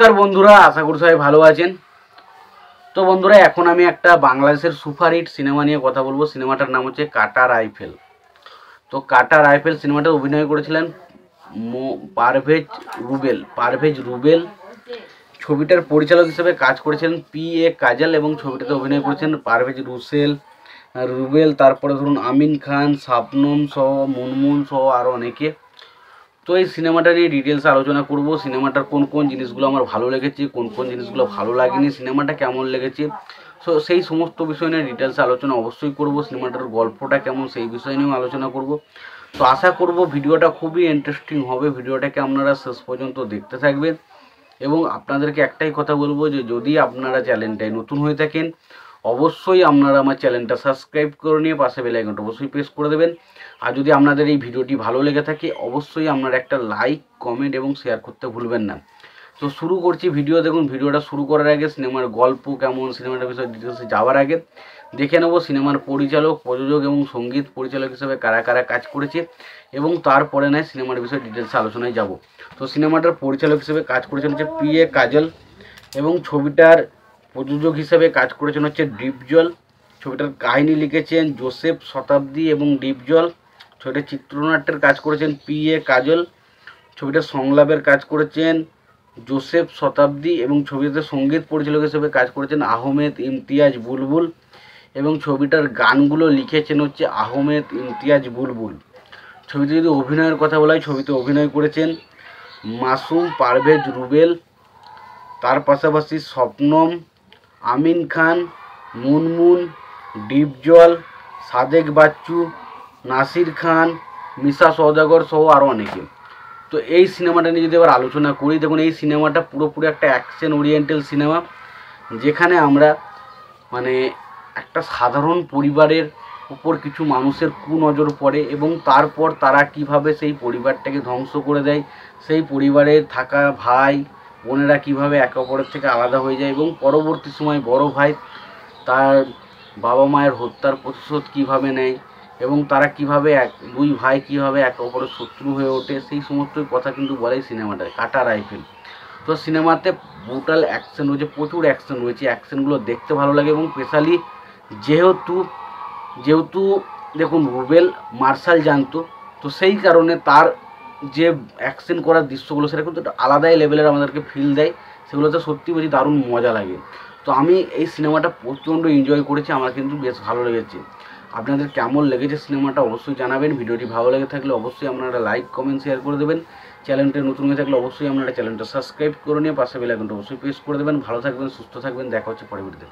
নমস্কার বন্ধুরা, আশা করি সবাই ভালো আছেন। তো বন্ধুরা, এখন আমি একটা বাংলাদেশের সুপারহিট সিনেমা নিয়ে কথা বলবো। সিনেমাটার নাম হচ্ছে কাটা রাইফেল। তো কাটা রাইফেল সিনেমাটা অভিনয় করেছিলেন পারভেজ রুবেল। ছবিটার পরিচালক হিসেবে কাজ করেছিলেন P.A. কাজল এবং ছবিটাতে অভিনয় করেছেন পারভেজ রুবেল, তারপরে ধরুন আমিন খান, শাবনম সহ, মুনমুন সহ আরও অনেকে। তো এই সিনেমাটা নিয়ে ডিটেলস আলোচনা করব। সিনেমাটার কোন কোন জিনিসগুলো আমার ভালো লেগেছে, কোন কোন জিনিসগুলো ভালো লাগেনি, সিনেমাটা কেমন লেগেছে, সো সেই সমস্ত বিষয় নিয়ে ডিটেলস আলোচনা অবশ্যই করব। সিনেমাটার গল্পটা কেমন সেই বিষয় নিয়েও আলোচনা করব। তো আশা করব ভিডিওটা খুবই ইন্টারেস্টিং হবে। ভিডিওটাকে আপনারা শেষ পর্যন্ত দেখতে থাকবেন এবং আপনাদেরকে একটাই কথা বলবো যে যদি আপনারা চ্যানেলটায় নতুন হয়ে থাকেন অবশ্যই আপনারা আমার চ্যানেলটা সাবস্ক্রাইব করে নিয়ে পাশে বেল আইকনটা অবশ্যই প্রেস করে দেবেন। আর যদি আপনাদের এই ভিডিওটি ভালো লেগে থাকে অবশ্যই আপনারা একটা লাইক, কমেন্ট এবং শেয়ার করতে ভুলবেন না। তো শুরু করছি ভিডিও। দেখুন, ভিডিওটা শুরু করার আগে সিনেমার গল্প কেমন, সিনেমাটার বিষয়ে ডিটেলসে যাওয়ার আগে দেখে নেব সিনেমার পরিচালক, প্রযোজক এবং সঙ্গীত পরিচালক হিসেবে কারা কারা কাজ করেছে এবং তারপরে নয় সিনেমার বিষয়ে ডিটেলসে আলোচনায় যাব। তো সিনেমাটার পরিচালক হিসেবে কাজ করেছেন হচ্ছে P.A. কাজল এবং ছবিটার প্রযোজক হিসেবে কাজ করেছেন হচ্ছে ডিপজল। ছবিটার কাহিনী লিখেছেন জোসেফ শতাব্দী এবং ডিপজল। ছবিটার চিত্রনাট্যের কাজ করেছেন P.A. কাজল। ছবিটার সংলাপের কাজ করেছেন জোসেফ শতাব্দী এবং ছবিটাতে সঙ্গীত পরিচালক হিসেবে কাজ করেছেন আহমেদ ইমতিয়াজ বুলবুল এবং ছবিটার গানগুলো লিখেছেন হচ্ছে আহমেদ ইমতিয়াজ বুলবুল। ছবিতে যদি অভিনয়ের কথা বলা হয়, ছবিতে অভিনয় করেছেন মাসুম, পারভেজ রুবেল, তার পাশাপাশি শবনম, আমিন খান, মুনমুন, ডিপজল, সাদেক বাচ্চু, নাসির খান, মিশা সওদাগর সহ আরও অনেকে। তো এই সিনেমাটা নিয়ে যদি আবার আলোচনা করি, দেখুন এই সিনেমাটা পুরোপুরি একটা অ্যাকশন ওরিয়েন্টাল সিনেমা, যেখানে আমরা মানে একটা সাধারণ পরিবারের উপর কিছু মানুষের কুনজর পড়ে এবং তারপর তারা কিভাবে সেই পরিবারটাকে ধ্বংস করে দেয়, সেই পরিবারে থাকা ভাই বোনেরা কিভাবে একে অপরের থেকে আলাদা হয়ে যায় এবং পরবর্তী সময় বড় ভাই তার বাবা মায়ের হত্যার প্রতিশোধ কিভাবে নেয় এবং তারা কিভাবে দুই ভাই কিভাবে একে অপরের শত্রু হয়ে ওঠে, সেই সমস্ত কথা কিন্তু বলে সিনেমাটায় কাটা রাইফেল। তো সিনেমাতে ব্রুটাল অ্যাকশন রয়েছে, প্রচুর অ্যাকশন রয়েছে, অ্যাকশনগুলো দেখতে ভালো লাগে এবং স্পেশালি যেহেতু দেখুন রুবেল মার্শাল জানতো, তো সেই কারণে তার যে অ্যাকশন করার দৃশ্যগুলো সেটা কিন্তু একটা আলাদাই লেভেলের আমাদেরকে ফিল দেয়, সেগুলোতে সত্যি বলছি দারুণ মজা লাগে। তো আমি এই সিনেমাটা প্রচণ্ড এনজয় করেছি, আমার কিন্তু বেশ ভালো লেগেছে। আপনাদের কেমন লেগেছে সিনেমাটা অবশ্যই জানাবেন। ভিডিওটি ভালো লেগে থাকলে অবশ্যই আপনারা লাইক, কমেন্ট, শেয়ার করে দেবেন। চ্যানেলটা নতুন হয়ে থাকলে অবশ্যই আপনারা চ্যানেলটা সাবস্ক্রাইব করে নিয়ে পাশে বেল আইকনটা অবশ্যই প্রেস করে দেবেন। ভালো থাকবেন, সুস্থ থাকবেন, দেখা হচ্ছে পরের ভিডিওতে।